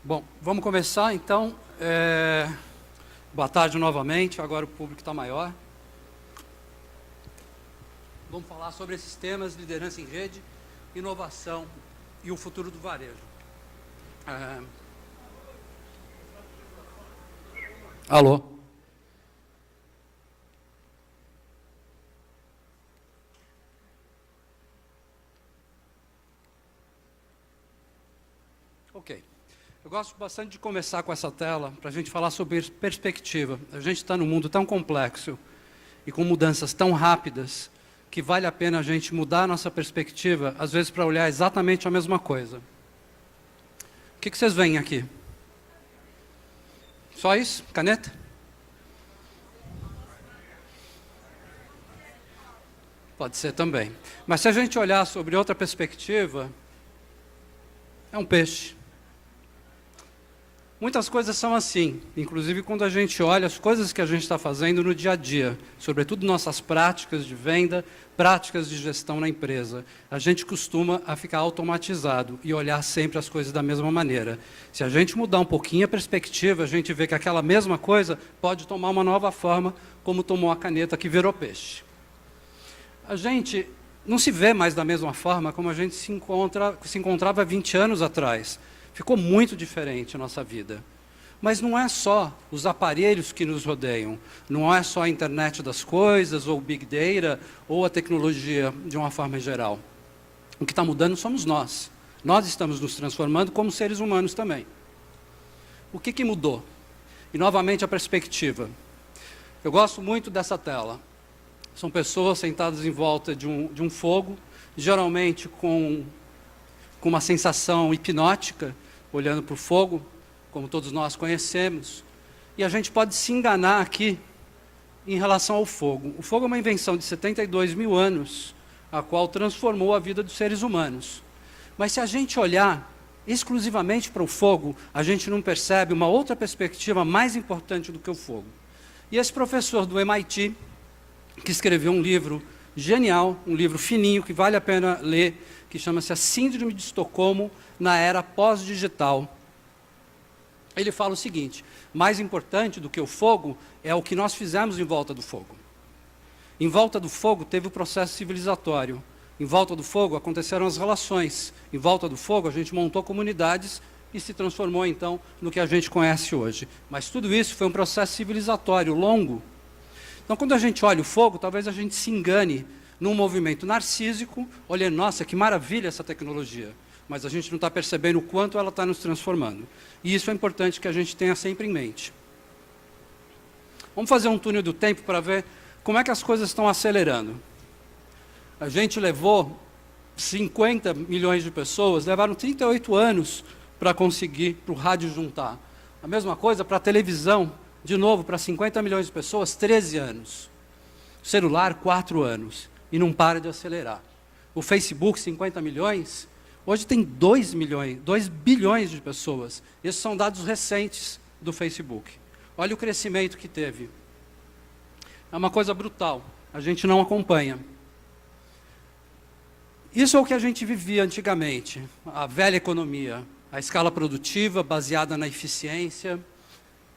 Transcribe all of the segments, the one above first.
Bom, vamos começar então. Boa tarde novamente, agora o público está maior. Vamos falar sobre esses temas: liderança em rede, inovação e o futuro do varejo. Alô? Ok. Eu gosto bastante de começar com essa tela para a gente falar sobre perspectiva. A gente está num mundo tão complexo e com mudanças tão rápidas que vale a pena a gente mudar a nossa perspectiva, às vezes para olhar exatamente a mesma coisa. O que vocês veem aqui? Só isso? Caneta? Pode ser também. Mas se a gente olhar sobre outra perspectiva, é um peixe. Muitas coisas são assim, inclusive quando a gente olha as coisas que a gente está fazendo no dia a dia, sobretudo nossas práticas de venda, práticas de gestão na empresa. A gente costuma a ficar automatizado e olhar sempre as coisas da mesma maneira. Se a gente mudar um pouquinho a perspectiva, a gente vê que aquela mesma coisa pode tomar uma nova forma, como tomou a caneta que virou peixe. A gente não se vê mais da mesma forma como a gente se encontrava 20 anos atrás. Ficou muito diferente a nossa vida. Mas não é só os aparelhos que nos rodeiam, não é só a internet das coisas, ou o Big Data, ou a tecnologia de uma forma geral. O que está mudando somos nós. Nós estamos nos transformando como seres humanos também. O que mudou? E novamente a perspectiva. Eu gosto muito dessa tela. São pessoas sentadas em volta de um fogo, geralmente com uma sensação hipnótica, olhando para o fogo, como todos nós conhecemos. E a gente pode se enganar aqui em relação ao fogo. O fogo é uma invenção de 72 mil anos, a qual transformou a vida dos seres humanos. Mas se a gente olhar exclusivamente para o fogo, a gente não percebe uma outra perspectiva mais importante do que o fogo. E esse professor do MIT, que escreveu um livro genial, um livro fininho, que vale a pena ler, que chama-se A Síndrome de Estocolmo na Era Pós-Digital. Ele fala o seguinte: mais importante do que o fogo é o que nós fizemos em volta do fogo. Em volta do fogo teve o processo civilizatório. Em volta do fogo aconteceram as relações. Em volta do fogo a gente montou comunidades e se transformou então no que a gente conhece hoje. Mas tudo isso foi um processo civilizatório longo. Então, quando a gente olha o fogo, talvez a gente se engane num movimento narcísico, olhando, nossa, que maravilha essa tecnologia, mas a gente não está percebendo o quanto ela está nos transformando. E isso é importante que a gente tenha sempre em mente. Vamos fazer um túnel do tempo para ver como é que as coisas estão acelerando. A gente levou 50 milhões de pessoas, levaram 38 anos para conseguir para o rádio juntar. A mesma coisa para a televisão, de novo, para 50 milhões de pessoas, 13 anos. O celular, 4 anos. E não para de acelerar. O Facebook, 50 milhões, hoje tem 2 bilhões de pessoas. Esses são dados recentes do Facebook. Olha o crescimento que teve. É uma coisa brutal. A gente não acompanha. Isso é o que a gente vivia antigamente. A velha economia. A escala produtiva baseada na eficiência,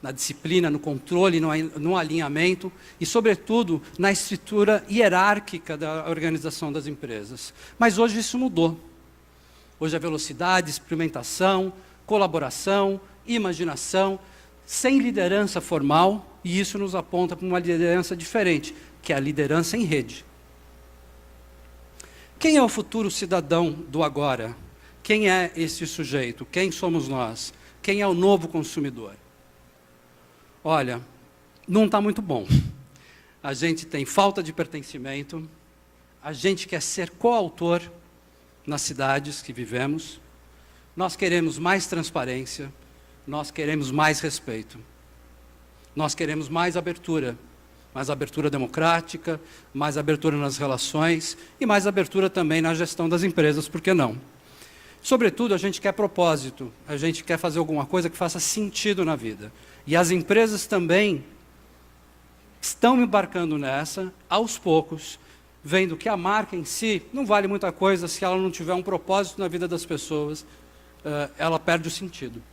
na disciplina, no controle, no alinhamento e, sobretudo, na estrutura hierárquica da organização das empresas. Mas hoje isso mudou. Hoje a velocidade, experimentação, colaboração, imaginação, sem liderança formal, e isso nos aponta para uma liderança diferente, que é a liderança em rede. Quem é o futuro cidadão do agora? Quem é esse sujeito? Quem somos nós? Quem é o novo consumidor? Olha, não está muito bom. A gente tem falta de pertencimento, a gente quer ser coautor nas cidades que vivemos, nós queremos mais transparência, nós queremos mais respeito, nós queremos mais abertura democrática, mais abertura nas relações e mais abertura também na gestão das empresas, por que não? Sobretudo, a gente quer propósito, a gente quer fazer alguma coisa que faça sentido na vida. E as empresas também estão embarcando nessa, aos poucos, vendo que a marca em si não vale muita coisa se ela não tiver um propósito na vida das pessoas, ela perde o sentido.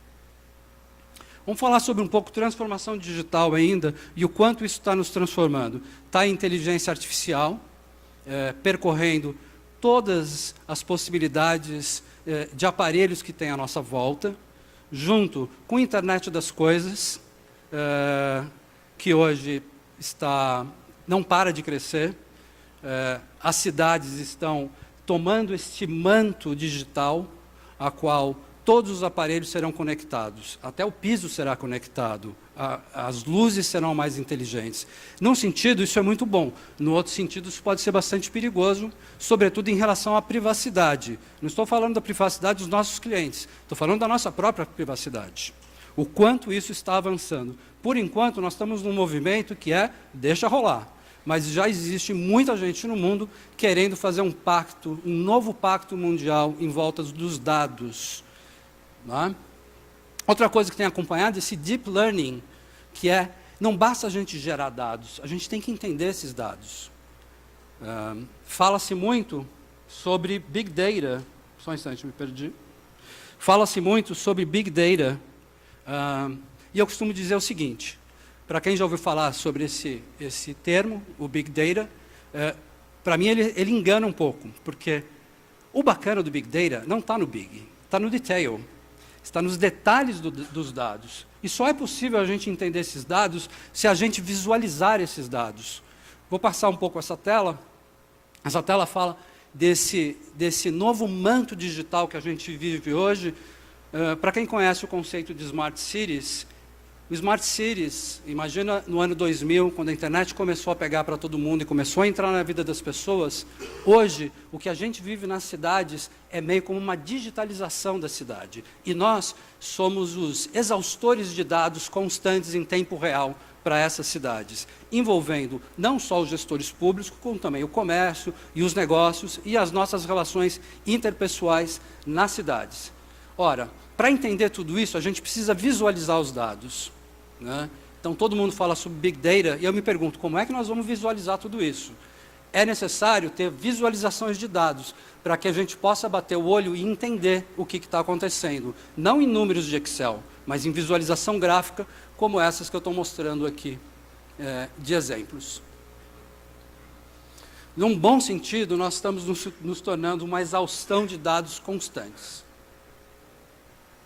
Vamos falar sobre um pouco transformação digital ainda e o quanto isso está nos transformando. Está a inteligência artificial, percorrendo todas as possibilidades de aparelhos que tem à nossa volta, junto com a internet das coisas, que hoje não para de crescer. As cidades estão tomando este manto digital, a qual todos os aparelhos serão conectados, até o piso será conectado, as luzes serão mais inteligentes. Num sentido, isso é muito bom. No outro sentido, isso pode ser bastante perigoso, sobretudo em relação à privacidade. Não estou falando da privacidade dos nossos clientes, estou falando da nossa própria privacidade. O quanto isso está avançando. Por enquanto, nós estamos num movimento que deixa rolar. Mas já existe muita gente no mundo querendo fazer um novo pacto mundial em volta dos dados. Não é? Outra coisa que tem acompanhado é esse deep learning, que não basta a gente gerar dados, a gente tem que entender esses dados. Fala-se muito sobre Big Data, só um instante, me perdi. Fala-se muito sobre Big Data, e eu costumo dizer o seguinte, para quem já ouviu falar sobre esse termo, o Big Data, para mim ele engana um pouco, porque o bacana do Big Data não está no Big, está no detail. Está nos detalhes dos dados. E só é possível a gente entender esses dados se a gente visualizar esses dados. Vou passar um pouco essa tela. Essa tela fala desse novo manto digital que a gente vive hoje. Para quem conhece o conceito de Smart Cities, o Smart Cities, imagina no ano 2000, quando a internet começou a pegar para todo mundo e começou a entrar na vida das pessoas. Hoje, o que a gente vive nas cidades é meio como uma digitalização da cidade. E nós somos os exaustores de dados constantes em tempo real para essas cidades, envolvendo não só os gestores públicos, como também o comércio e os negócios e as nossas relações interpessoais nas cidades. Ora, para entender tudo isso, a gente precisa visualizar os dados. Né? Então, todo mundo fala sobre Big Data, e eu me pergunto, como é que nós vamos visualizar tudo isso? É necessário ter visualizações de dados, para que a gente possa bater o olho e entender o que está acontecendo. Não em números de Excel, mas em visualização gráfica, como essas que eu estou mostrando aqui, de exemplos. Num bom sentido, nós estamos nos tornando uma exaustão de dados constantes.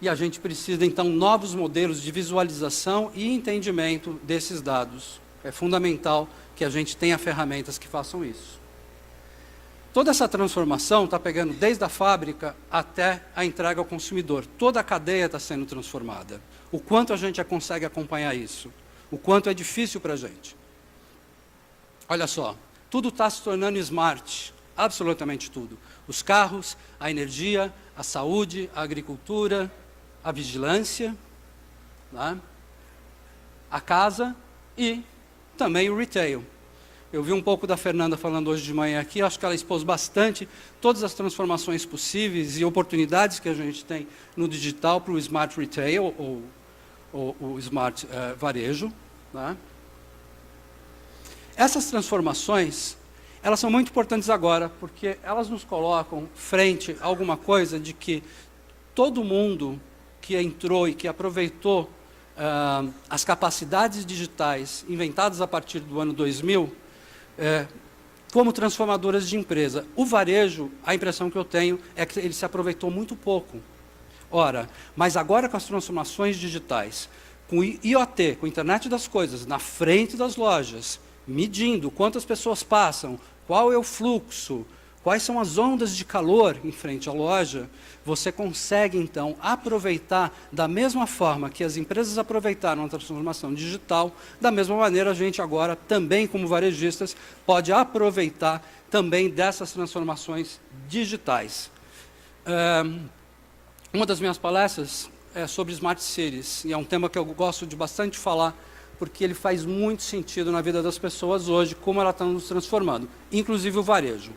E a gente precisa, então, novos modelos de visualização e entendimento desses dados. É fundamental que a gente tenha ferramentas que façam isso. Toda essa transformação está pegando desde a fábrica até a entrega ao consumidor. Toda a cadeia está sendo transformada. O quanto a gente já consegue acompanhar isso? O quanto é difícil para a gente? Olha só, tudo está se tornando smart, absolutamente tudo. Os carros, a energia, a saúde, a agricultura, a vigilância, né? A casa e também o retail. Eu vi um pouco da Fernanda falando hoje de manhã aqui, acho que ela expôs bastante todas as transformações possíveis e oportunidades que a gente tem no digital para o Smart Retail ou o Smart Varejo. Né? Essas transformações, elas são muito importantes agora, porque elas nos colocam frente a alguma coisa de que todo mundo que entrou e que aproveitou as capacidades digitais inventadas a partir do ano 2000, como transformadoras de empresa. O varejo, a impressão que eu tenho é que ele se aproveitou muito pouco. Ora, mas agora com as transformações digitais, com o IoT, com a internet das coisas, na frente das lojas, medindo quantas pessoas passam, qual é o fluxo, quais são as ondas de calor em frente à loja, você consegue, então, aproveitar da mesma forma que as empresas aproveitaram a transformação digital, da mesma maneira a gente agora, também como varejistas, pode aproveitar também dessas transformações digitais. Uma das minhas palestras é sobre Smart Cities, e é um tema que eu gosto de bastante falar, porque ele faz muito sentido na vida das pessoas hoje, como elas estão nos transformando, inclusive o varejo.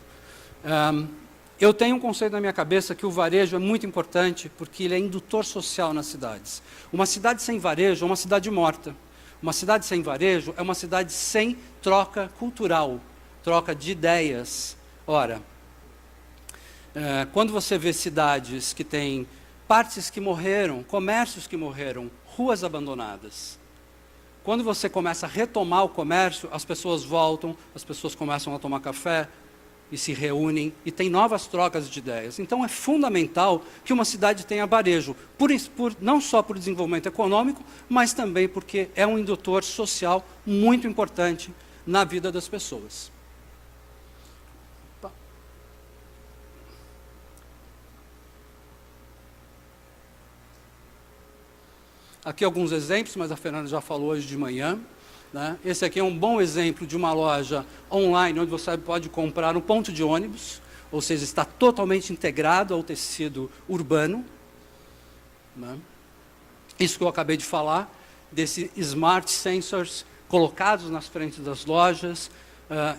Eu tenho um conceito na minha cabeça que o varejo é muito importante porque ele é indutor social nas cidades. Uma cidade sem varejo é uma cidade morta. Uma cidade sem varejo é uma cidade sem troca cultural, troca de ideias. Ora, quando você vê cidades que têm partes que morreram, comércios que morreram, ruas abandonadas. Quando você começa a retomar o comércio, as pessoas voltam, as pessoas começam a tomar café e se reúnem e tem novas trocas de ideias. Então é fundamental que uma cidade tenha varejo, não só por desenvolvimento econômico, mas também porque é um indutor social muito importante na vida das pessoas. Aqui alguns exemplos, mas a Fernanda já falou hoje de manhã. Né? Esse aqui é um bom exemplo de uma loja online, onde você pode comprar no ponto de ônibus, ou seja, está totalmente integrado ao tecido urbano. Né? Isso que eu acabei de falar, desses smart sensors colocados nas frentes das lojas,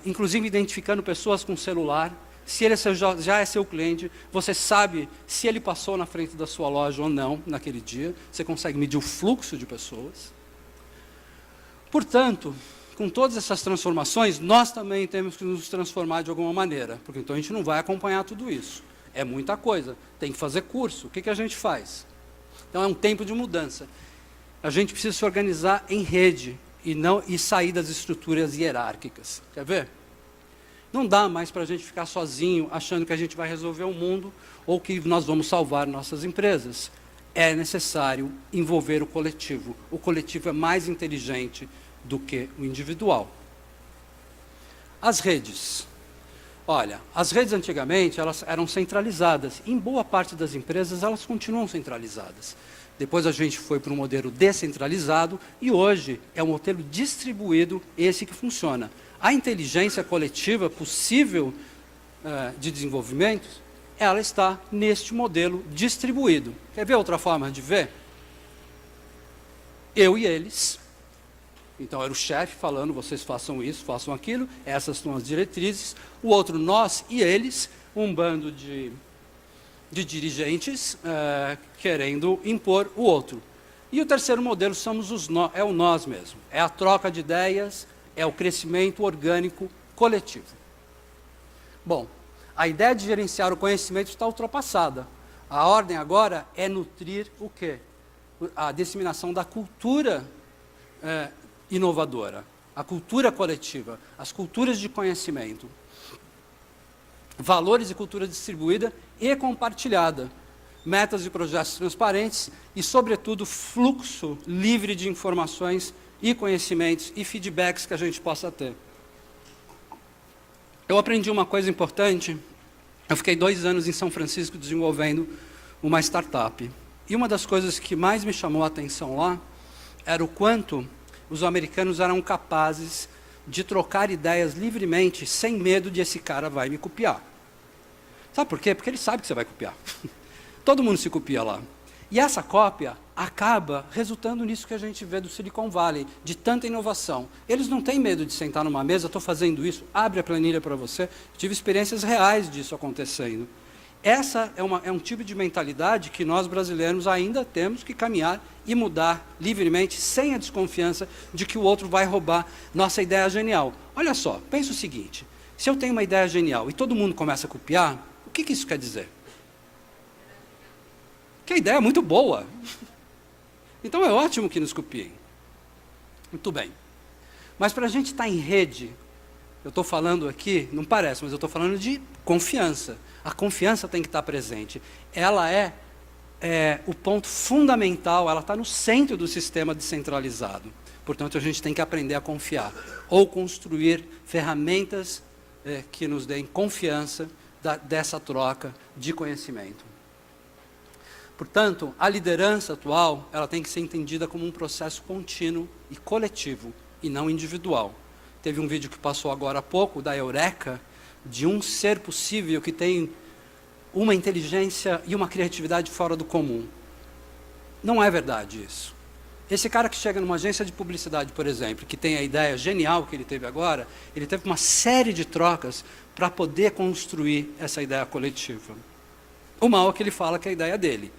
inclusive identificando pessoas com celular. Se ele já é seu cliente, você sabe se ele passou na frente da sua loja ou não naquele dia. Você consegue medir o fluxo de pessoas. Portanto, com todas essas transformações, nós também temos que nos transformar de alguma maneira, porque então a gente não vai acompanhar tudo isso. É muita coisa, tem que fazer curso. O que a gente faz? Então é um tempo de mudança. A gente precisa se organizar em rede e sair das estruturas hierárquicas. Quer ver? Não dá mais para a gente ficar sozinho, achando que a gente vai resolver o mundo ou que nós vamos salvar nossas empresas. É necessário envolver o coletivo. O coletivo é mais inteligente do que o individual. As redes. Olha, as redes antigamente elas eram centralizadas. Em boa parte das empresas elas continuam centralizadas. Depois a gente foi para um modelo descentralizado e hoje é um modelo distribuído, esse que funciona. A inteligência coletiva possível de desenvolvimento, ela está neste modelo distribuído. Quer ver outra forma de ver? Eu e eles. Então era o chefe falando, vocês façam isso, façam aquilo, essas são as diretrizes. O outro, nós e eles, um bando de dirigentes querendo impor o outro. E o terceiro modelo é o nós mesmo. É a troca de ideias, é o crescimento orgânico coletivo. Bom, a ideia de gerenciar o conhecimento está ultrapassada. A ordem agora é nutrir o quê? A disseminação da cultura inovadora, a cultura coletiva, as culturas de conhecimento. Valores e cultura distribuída e compartilhada. Metas e projetos transparentes e, sobretudo, fluxo livre de informações e conhecimentos e feedbacks que a gente possa ter. Eu aprendi uma coisa importante. Eu fiquei 2 anos em São Francisco desenvolvendo uma startup. E uma das coisas que mais me chamou a atenção lá era o quanto os americanos eram capazes de trocar ideias livremente, sem medo de esse cara vai me copiar. Sabe por quê? Porque ele sabe que você vai copiar. Todo mundo se copia lá. E essa cópia acaba resultando nisso que a gente vê do Silicon Valley, de tanta inovação. Eles não têm medo de sentar numa mesa, estou fazendo isso, abre a planilha para você. Eu tive experiências reais disso acontecendo. Essa é um tipo de mentalidade que nós brasileiros ainda temos que caminhar e mudar livremente, sem a desconfiança de que o outro vai roubar nossa ideia genial. Olha só, pensa o seguinte, se eu tenho uma ideia genial e todo mundo começa a copiar, o que isso quer dizer? Que a ideia é muito boa. Então é ótimo que nos copiem. Muito bem. Mas para a gente estar em rede, eu estou falando aqui, não parece, mas eu estou falando de confiança. A confiança tem que estar presente. Ela é o ponto fundamental, ela está no centro do sistema descentralizado. Portanto, a gente tem que aprender a confiar. Ou construir ferramentas que nos deem confiança dessa troca de conhecimento. Portanto, a liderança atual, ela tem que ser entendida como um processo contínuo e coletivo, e não individual. Teve um vídeo que passou agora há pouco, da Eureka, de um ser possível que tem uma inteligência e uma criatividade fora do comum. Não é verdade isso. Esse cara que chega numa agência de publicidade, por exemplo, que tem a ideia genial que ele teve agora, ele teve uma série de trocas para poder construir essa ideia coletiva. O mal é que ele fala que é a ideia dele.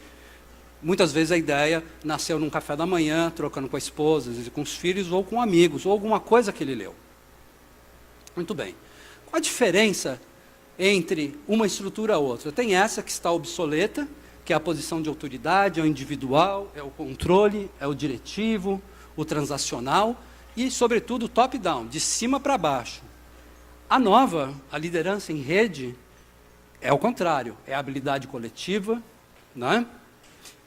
Muitas vezes a ideia nasceu num café da manhã, trocando com a esposa, com os filhos, ou com amigos, ou alguma coisa que ele leu. Muito bem. Qual a diferença entre uma estrutura e outra? Tem essa que está obsoleta, que é a posição de autoridade, é o individual, é o controle, é o diretivo, o transacional e, sobretudo, o top-down, de cima para baixo. A nova, a liderança em rede, é o contrário, é a habilidade coletiva, né?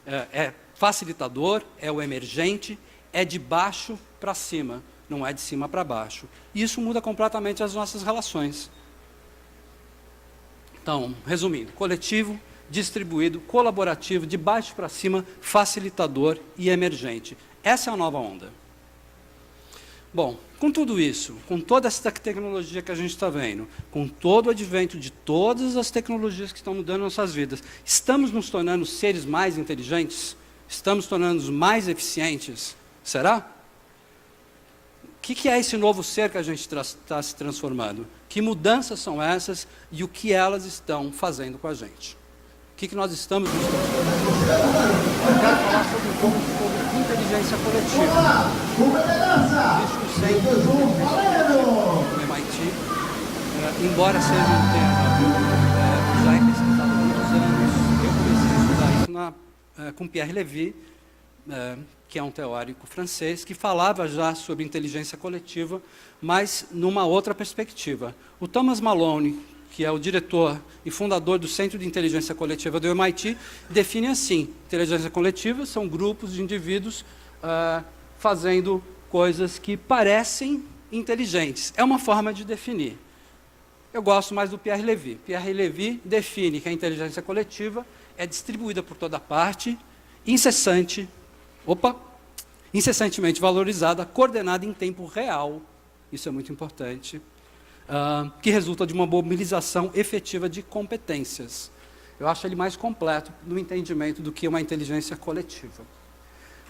É facilitador, é o emergente, é de baixo para cima, não é de cima para baixo. E isso muda completamente as nossas relações. Então, resumindo, coletivo, distribuído, colaborativo, de baixo para cima, facilitador e emergente. Essa é a nova onda. Bom, com tudo isso, com toda essa tecnologia que a gente está vendo, com todo o advento de todas as tecnologias que estão mudando nossas vidas, estamos nos tornando seres mais inteligentes? Estamos tornando-nos mais eficientes? Será? O que é esse novo ser que a gente está se transformando? Que mudanças são essas e o que elas estão fazendo com a gente? O que nós estamos nos transformando? Eu quero falar sobre um pouco sobre inteligência coletiva. Existe um centro no MIT, embora seja um tema já é pesquisado há muitos anos, eu comecei a estudar isso com Pierre Levy, que é um teórico francês, que falava já sobre inteligência coletiva, mas numa outra perspectiva. O Thomas Malone, que é o diretor e fundador do Centro de Inteligência Coletiva do MIT, define assim: inteligência coletiva são grupos de indivíduos fazendo coisas que parecem inteligentes. É uma forma de definir. Eu gosto mais do Pierre Levy. Pierre Levy define que a inteligência coletiva é distribuída por toda parte, incessantemente valorizada, coordenada em tempo real, isso é muito importante, que resulta de uma mobilização efetiva de competências. Eu acho ele mais completo no entendimento do que uma inteligência coletiva.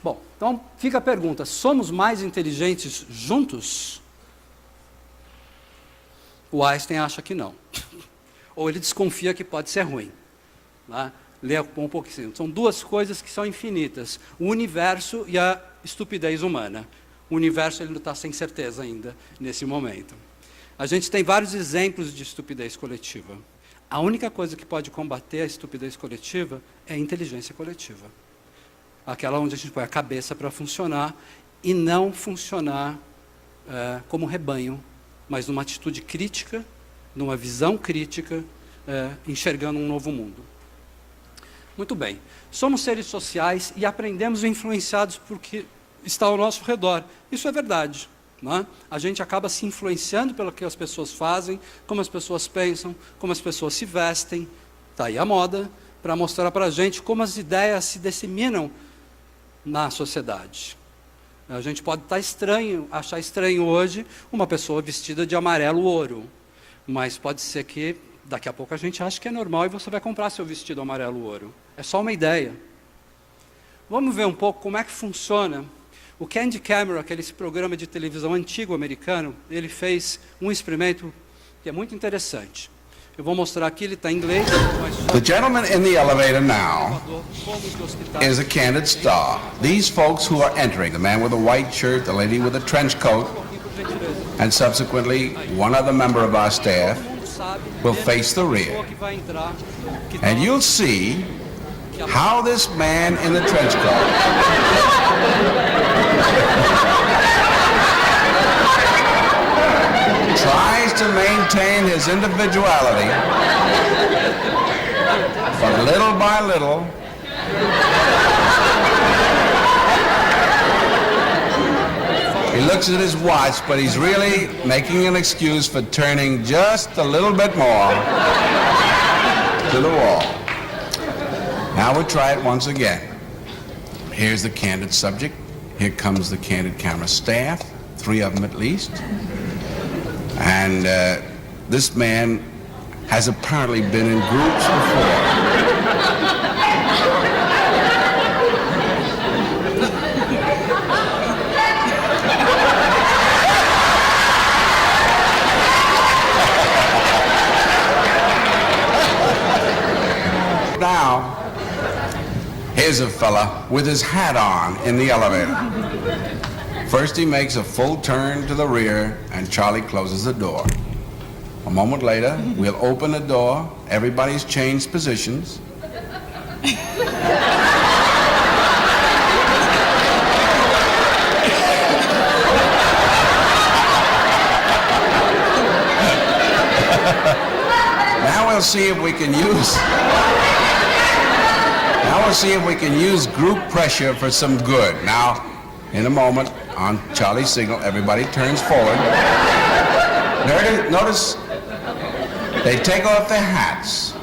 Bom, então fica a pergunta: somos mais inteligentes juntos? O Einstein acha que não. Ou ele desconfia que pode ser ruim. Né? Lê um pouquinho. São duas coisas que são infinitas: o universo e a estupidez humana. O universo ele não está sem certeza ainda, nesse momento. A gente tem vários exemplos de estupidez coletiva. A única coisa que pode combater a estupidez coletiva é a inteligência coletiva. Aquela onde a gente põe a cabeça para funcionar e não funcionar como rebanho, mas numa atitude crítica, numa visão crítica, enxergando um novo mundo. Muito bem. Somos seres sociais e aprendemos influenciados por que está ao nosso redor. Isso é verdade. Não é? A gente acaba se influenciando pelo que as pessoas fazem, como as pessoas pensam, como as pessoas se vestem. Está aí a moda, para mostrar para a gente como as ideias se disseminam na sociedade. A gente pode achar estranho hoje uma pessoa vestida de amarelo ouro, mas pode ser que daqui a pouco a gente ache que é normal e você vai comprar seu vestido amarelo ouro. É só uma ideia. Vamos ver um pouco como é que funciona. O Candy Camera, aquele programa de televisão antigo americano, ele fez um experimento que é muito interessante. Eu vou mostrar aqui, ele está em inglês. The gentleman in the elevator now is a candid star. These folks who are entering, the man with the white shirt, the lady with the trench coat, and subsequently one other member of our staff will face the rear. And you'll see how this man in the trench coat tries to maintain his individuality, but little by little, he looks at his watch, but he's really making an excuse for turning just a little bit more to the wall. Now we'll try it once again. Here's the candid subject. Here comes the Candid Camera staff, 3 of them at least. And this man has apparently been in groups before. Now, here's a fella with his hat on in the elevator. First he makes a full turn to the rear and Charlie closes the door. A moment later, we'll open the door, everybody's changed positions, Now we'll see if we can use. Now we'll see if we can use group pressure for some good. Now, in a moment, on Charlie's signal, everybody turns forward. Notice they take off their hats.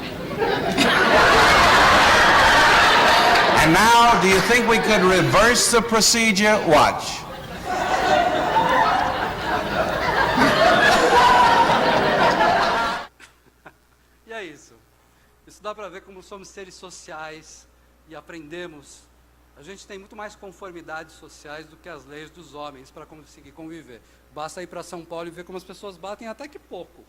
And now, do you think we could reverse the procedure? Watch. E é isso. Isso dá para ver como somos seres sociais e aprendemos. A gente tem muito mais conformidades sociais do que as leis dos homens para conseguir conviver. Basta ir para São Paulo e ver como as pessoas batem até que pouco,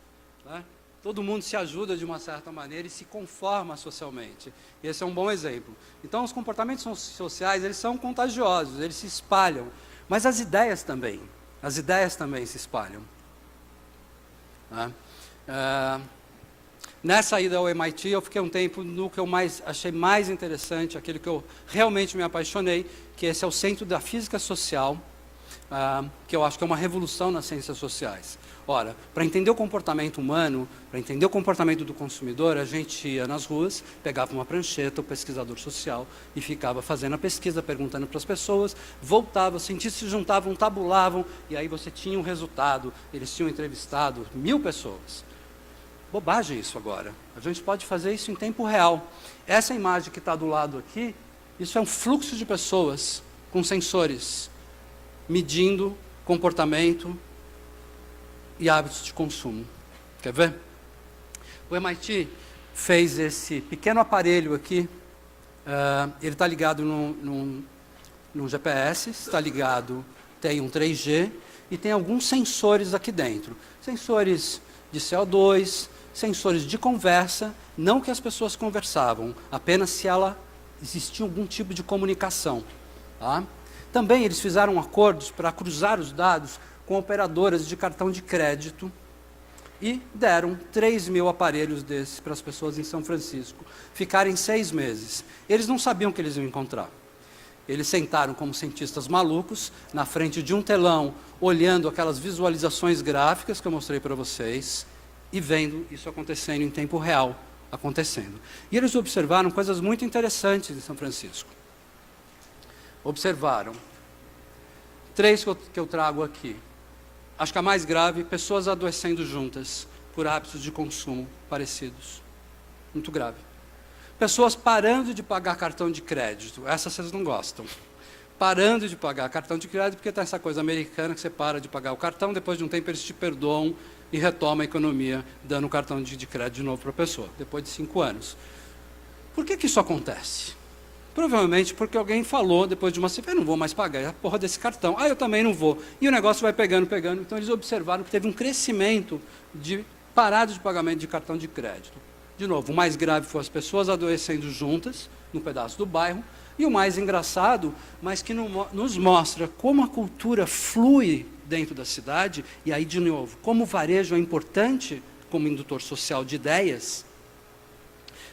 né? Todo mundo se ajuda de uma certa maneira e se conforma socialmente. E esse é um bom exemplo. Então, os comportamentos sociais, eles são contagiosos, eles se espalham. Mas as ideias também se espalham, né? Nessa ida ao MIT, eu fiquei um tempo no que eu achei mais interessante, aquele que eu realmente me apaixonei, que esse é o Centro da Física Social, que eu acho que é uma revolução nas ciências sociais. Ora, para entender o comportamento humano, para entender o comportamento do consumidor, a gente ia nas ruas, pegava uma prancheta, o pesquisador social, e ficava fazendo a pesquisa, perguntando para as pessoas, voltava, os cientistas se juntavam, tabulavam, e aí você tinha um resultado. Eles tinham entrevistado 1000 pessoas. Bobagem isso agora. A gente pode fazer isso em tempo real. Essa imagem que está do lado aqui, isso é um fluxo de pessoas com sensores, medindo comportamento e hábitos de consumo. Quer ver? O MIT fez esse pequeno aparelho aqui, ele está ligado num GPS, está ligado, tem um 3G, e tem alguns sensores aqui dentro. Sensores de CO2, sensores de conversa, não que as pessoas conversavam, apenas se existia algum tipo de comunicação. Tá? Também eles fizeram acordos para cruzar os dados com operadoras de cartão de crédito e deram 3.000 aparelhos desses para as pessoas em São Francisco ficarem 6 meses. Eles não sabiam o que eles iam encontrar. Eles sentaram como cientistas malucos na frente de um telão, olhando aquelas visualizações gráficas que eu mostrei para vocês e vendo isso acontecendo em tempo real, acontecendo. E eles observaram coisas muito interessantes em São Francisco. Observaram 3 que eu trago aqui. Acho que a mais grave, pessoas adoecendo juntas por hábitos de consumo parecidos. Muito grave. Pessoas parando de pagar cartão de crédito. Essa vocês não gostam. Parando de pagar cartão de crédito, porque tem essa coisa americana que você para de pagar o cartão, depois de um tempo eles te perdoam e retomam a economia, dando o cartão de crédito de novo para a pessoa, depois de 5 anos. Por que isso acontece? Provavelmente porque alguém falou, depois de uma semana, eu não vou mais pagar a porra desse cartão. Eu também não vou. E o negócio vai pegando. Então, eles observaram que teve um crescimento de parada de pagamento de cartão de crédito. De novo, o mais grave foi as pessoas adoecendo juntas, num pedaço do bairro, e o mais engraçado, mas que nos mostra como a cultura flui dentro da cidade, e aí, de novo, como o varejo é importante como indutor social de ideias,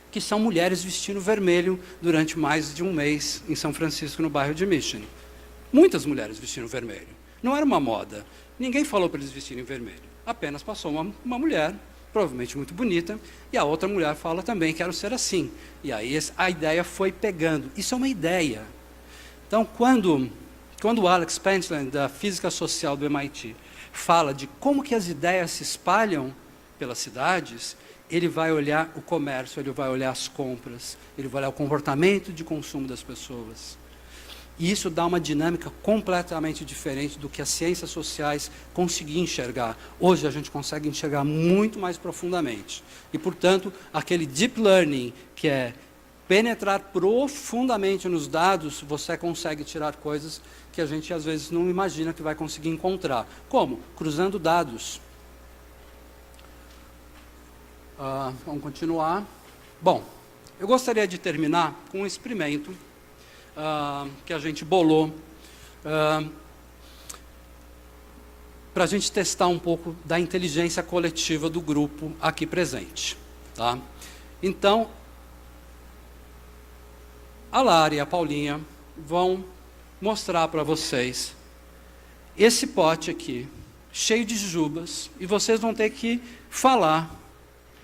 que são mulheres vestindo vermelho durante mais de um mês em São Francisco, no bairro de Mission. Muitas mulheres vestindo vermelho. Não era uma moda. Ninguém falou para eles vestirem vermelho. Apenas passou uma mulher, provavelmente muito bonita, e a outra mulher fala também, quero ser assim. E aí a ideia foi pegando. Isso é uma ideia. Então, quando o Alex Pentland, da Física Social do MIT, fala de como que as ideias se espalham pelas cidades, ele vai olhar o comércio, ele vai olhar as compras, ele vai olhar o comportamento de consumo das pessoas. E isso dá uma dinâmica completamente diferente do que as ciências sociais conseguiam enxergar. Hoje a gente consegue enxergar muito mais profundamente. E, portanto, aquele deep learning, que é penetrar profundamente nos dados, você consegue tirar coisas que a gente às vezes não imagina que vai conseguir encontrar. Como? Cruzando dados. Vamos continuar. Bom, eu gostaria de terminar com um experimento que a gente bolou para a gente testar um pouco da inteligência coletiva do grupo aqui presente. Tá? Então, a Lara e a Paulinha vão mostrar para vocês esse pote aqui, cheio de jujubas, e vocês vão ter que falar.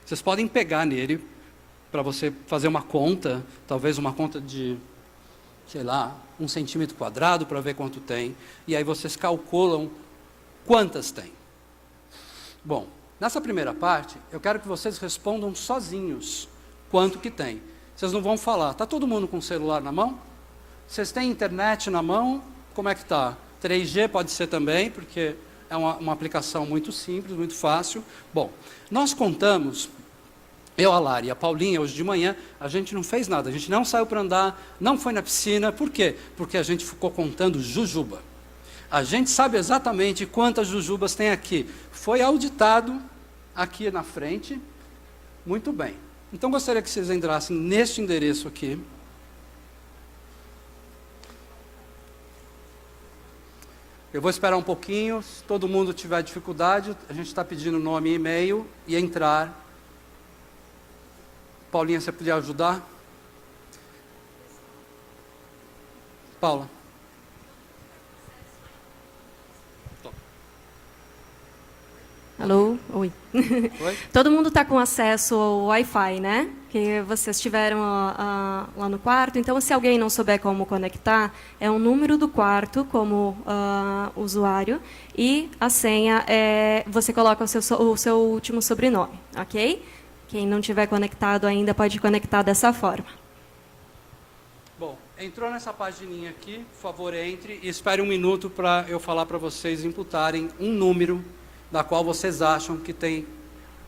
Vocês podem pegar nele para você fazer uma conta, talvez uma conta de, sei lá, 1 centímetro quadrado para ver quanto tem, e aí vocês calculam quantas tem. Bom, nessa primeira parte, eu quero que vocês respondam sozinhos quanto que tem. Vocês não vão falar. Está todo mundo com o celular na mão? Vocês têm internet na mão? Como é que está? 3G pode ser também, porque é uma aplicação muito simples, muito fácil. Bom, nós contamos, eu, a Lara e a Paulinha, hoje de manhã, a gente não fez nada, a gente não saiu para andar, não foi na piscina. Por quê? Porque a gente ficou contando jujuba. A gente sabe exatamente quantas jujubas tem aqui. Foi auditado aqui na frente. Muito bem. Então, gostaria que vocês entrassem neste endereço aqui. Eu vou esperar um pouquinho. Se todo mundo tiver dificuldade, a gente está pedindo nome e e-mail e entrar. Paulinha, você podia ajudar? Paula. Alô? Oi. Oi? Todo mundo está com acesso ao Wi-Fi, né? Que vocês tiveram lá no quarto. Então, se alguém não souber como conectar, é o número do quarto como usuário e a senha você coloca o seu último sobrenome, ok? Quem não tiver conectado ainda pode conectar dessa forma. Bom, entrou nessa pagininha aqui, por favor, entre e espere um minuto para eu falar para vocês imputarem um número da qual vocês acham que tem.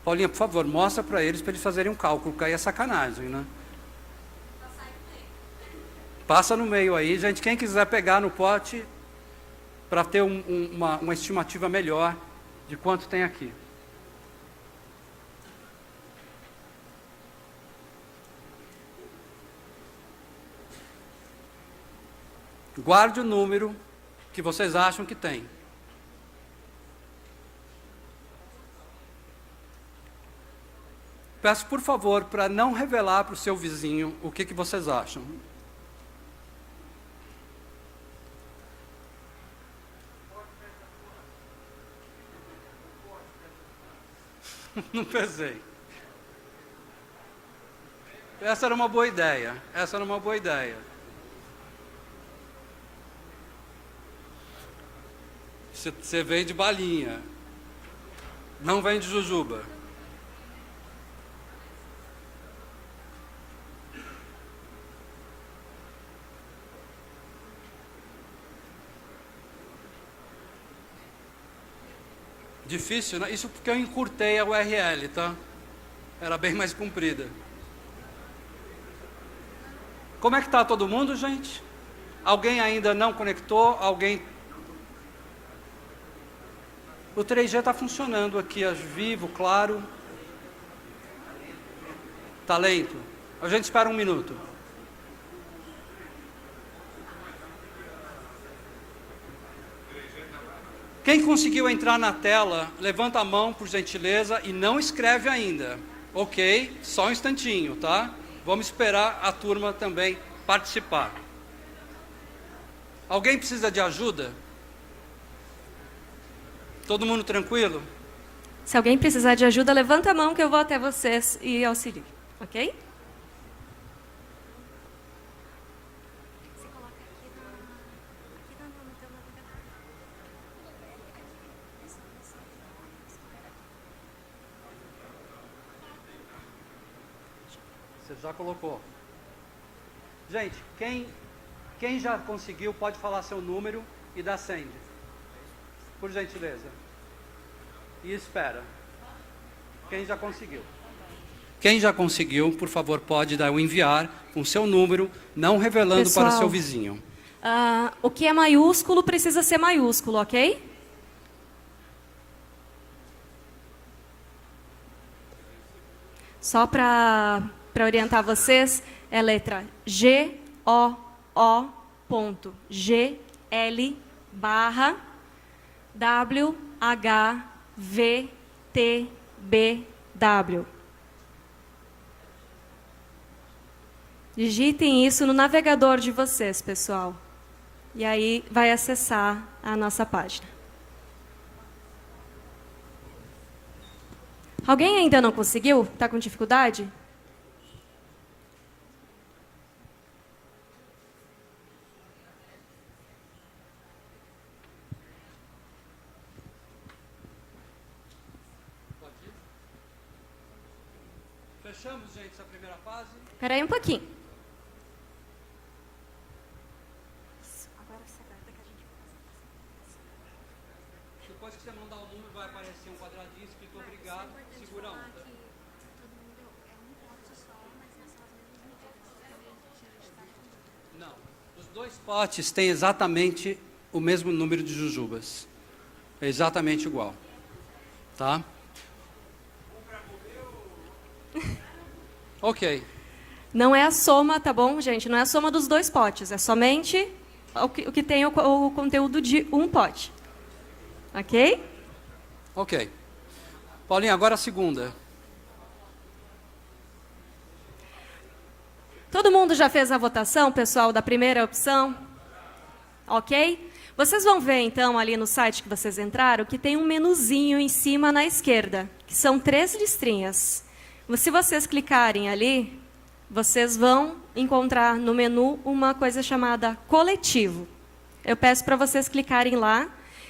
Paulinha, por favor, mostra para eles fazerem um cálculo, porque aí é sacanagem, né? Passa no meio aí, gente. Quem quiser pegar no pote para ter uma estimativa melhor de quanto tem aqui. Guarde o número que vocês acham que tem. Peço, por favor, para não revelar para o seu vizinho o que vocês acham. Não pesei. Essa era uma boa ideia. Essa era uma boa ideia. Você vem de balinha. Não vem de jujuba. Difícil, né? Isso porque eu encurtei a URL, tá? Era bem mais comprida. Como é que está todo mundo, gente? Alguém ainda não conectou? Alguém... O 3G está funcionando aqui, vivo, claro. Está lento. A gente espera um minuto. Quem conseguiu entrar na tela, levanta a mão, por gentileza, e não escreve ainda. Ok? Só um instantinho, tá? Vamos esperar a turma também participar. Alguém precisa de ajuda? Todo mundo tranquilo? Se alguém precisar de ajuda, levanta a mão que eu vou até vocês e auxilio, ok? Você já colocou. Gente, quem já conseguiu pode falar seu número e dar send. Por gentileza. E espera. Quem já conseguiu? Quem já conseguiu, por favor, pode dar o enviar com seu número, não revelando Pessoal, para o seu vizinho. O que é maiúsculo precisa ser maiúsculo, ok? Só para orientar vocês, é a letra GOO.GL/WHVTBW. Digitem isso no navegador de vocês, pessoal. E aí vai acessar a nossa página. Alguém ainda não conseguiu? Está com dificuldade? Fechamos, gente, essa primeira fase. Espera aí um pouquinho. Depois que você mandar o número, vai aparecer um quadradinho escrito obrigado. Segura um. Não. Os dois potes têm exatamente o mesmo número de jujubas. É exatamente igual. Tá? Ok. Não é a soma, tá bom, gente? Não é a soma dos dois potes. É somente o que tem o conteúdo de um pote. Ok? Ok. Paulinha, agora a segunda. Todo mundo já fez a votação, pessoal, da primeira opção? Ok? Vocês vão ver, então, ali no site que vocês entraram, que tem um menuzinho em cima na esquerda, que são 3 listrinhas. Se vocês clicarem ali, vocês vão encontrar no menu uma coisa chamada coletivo. Eu peço para vocês clicarem lá.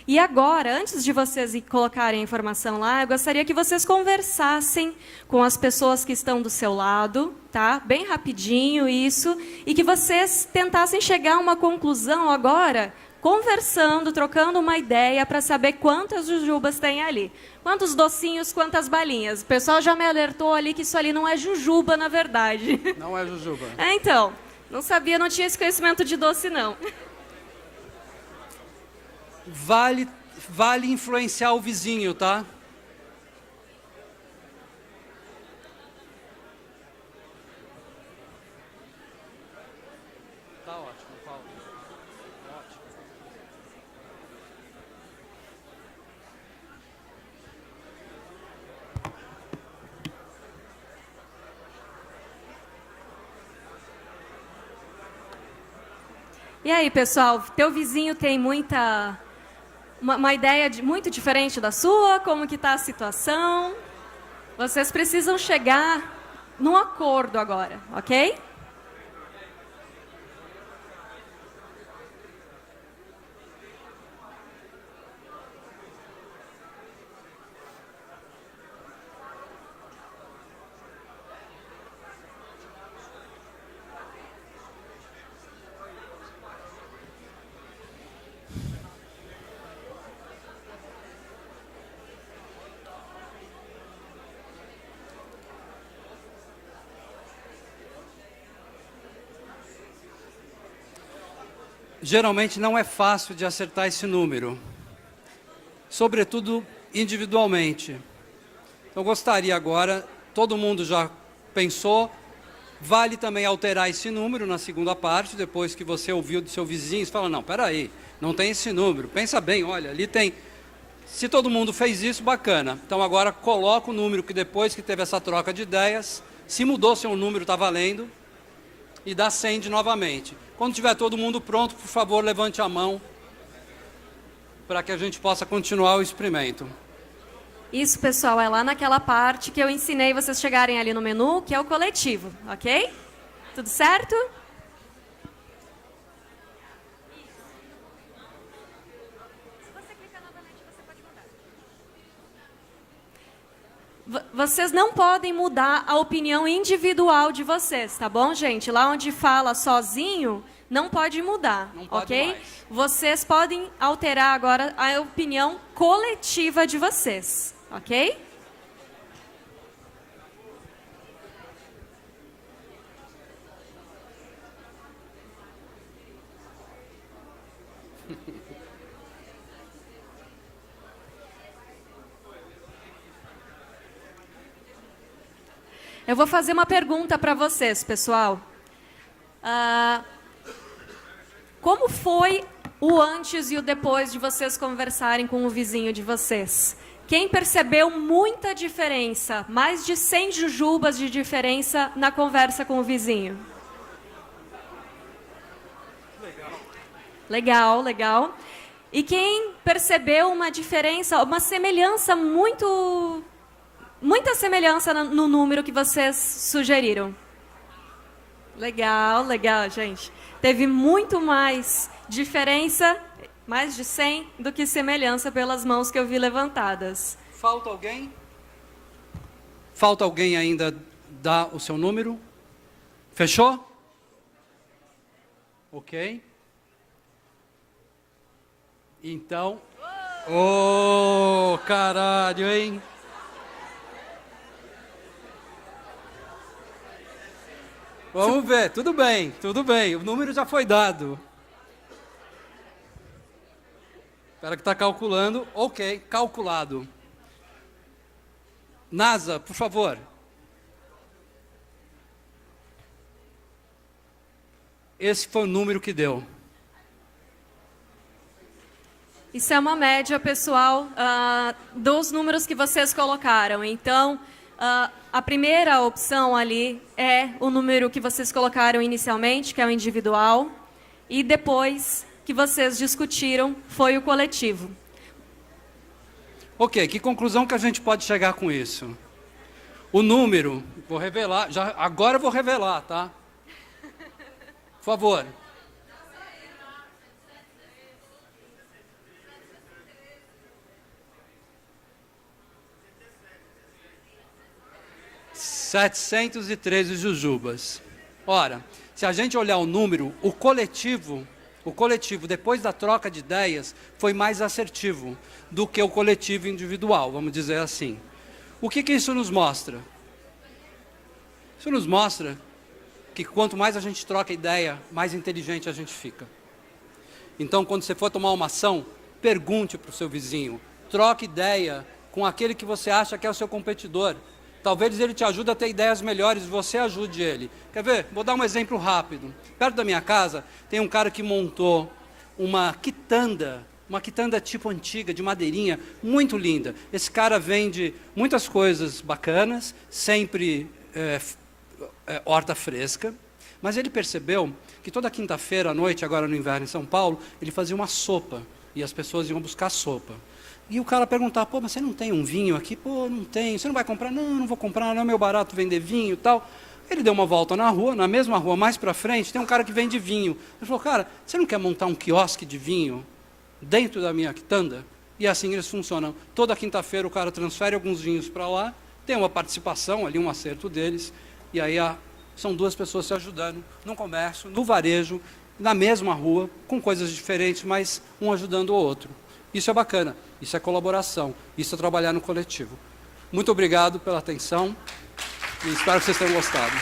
E agora, antes de vocês colocarem a informação lá, eu gostaria que vocês conversassem com as pessoas que estão do seu lado, tá? Bem rapidinho isso, e que vocês tentassem chegar a uma conclusão agora, conversando, trocando uma ideia para saber quantas jujubas tem ali. Quantos docinhos, quantas balinhas. O pessoal já me alertou ali que isso ali não é jujuba, na verdade. Não é jujuba. Então, não sabia, não tinha esse conhecimento de doce, não. Vale influenciar o vizinho, tá? Tá ótimo, Paulo. Ótimo. E aí, pessoal, teu vizinho tem uma ideia muito diferente da sua? Como que está a situação? Vocês precisam chegar num acordo agora, ok? Geralmente não é fácil de acertar esse número, sobretudo individualmente. Eu gostaria agora, todo mundo já pensou, vale também alterar esse número na segunda parte, depois que você ouviu do seu vizinho, você fala, não, peraí, não tem esse número, pensa bem, olha, ali tem... Se todo mundo fez isso, bacana. Então agora coloca o número que depois que teve essa troca de ideias, se mudou seu número, está valendo, e dá send novamente. Quando tiver todo mundo pronto, por favor, levante a mão para que a gente possa continuar o experimento. Isso, pessoal, é lá naquela parte que eu ensinei vocês chegarem ali no menu, que é o coletivo, ok? Tudo certo? Vocês não podem mudar a opinião individual de vocês, tá bom, gente? Lá onde fala sozinho, não pode mudar, não pode ok? mais. Vocês podem alterar agora a opinião coletiva de vocês, ok? Eu vou fazer uma pergunta para vocês, pessoal. Como foi o antes e o depois de vocês conversarem com o vizinho de vocês? Quem percebeu muita diferença, mais de 100 jujubas de diferença na conversa com o vizinho? Legal, legal. E quem percebeu uma diferença, uma semelhança muita semelhança no número que vocês sugeriram? Legal, legal, gente. Teve muito mais diferença, mais de 100, do que semelhança pelas mãos que eu vi levantadas. Falta alguém? Falta alguém ainda dar o seu número? Fechou? Ok. Então... Oh, caralho, hein? Vamos ver, tudo bem, o número já foi dado. Espera que está calculando, ok, calculado. NASA, por favor. Esse foi o número que deu. Isso é uma média, pessoal, dos números que vocês colocaram. Então, a primeira opção ali é o número que vocês colocaram inicialmente, que é o individual, e depois que vocês discutiram foi o coletivo. Ok, que conclusão que a gente pode chegar com isso? O número, vou revelar, agora eu vou revelar, tá? Por favor. R$713 jujubas. Ora, se a gente olhar o número, o coletivo, depois da troca de ideias, foi mais assertivo do que o coletivo individual, vamos dizer assim. O que isso nos mostra? Isso nos mostra que quanto mais a gente troca ideia, mais inteligente a gente fica. Então, quando você for tomar uma ação, pergunte para o seu vizinho, troque ideia com aquele que você acha que é o seu competidor. Talvez ele te ajude a ter ideias melhores e você ajude ele. Quer ver? Vou dar um exemplo rápido. Perto da minha casa tem um cara que montou uma quitanda tipo antiga, de madeirinha, muito linda. Esse cara vende muitas coisas bacanas, sempre horta fresca, mas ele percebeu que toda quinta-feira à noite, agora no inverno em São Paulo, ele fazia uma sopa e as pessoas iam buscar sopa. E o cara perguntava, pô, mas você não tem um vinho aqui? Pô, não tenho. Você não vai comprar? Não, não vou comprar, não é meu barato vender vinho e tal. Ele deu uma volta na rua, na mesma rua, mais pra frente, tem um cara que vende vinho. Ele falou, cara, você não quer montar um quiosque de vinho dentro da minha quitanda? E assim eles funcionam. Toda quinta-feira o cara transfere alguns vinhos para lá, tem uma participação ali, um acerto deles, e aí são duas pessoas se ajudando no comércio, no varejo, na mesma rua, com coisas diferentes, mas um ajudando o outro. Isso é bacana, isso é colaboração, isso é trabalhar no coletivo. Muito obrigado pela atenção e espero que vocês tenham gostado.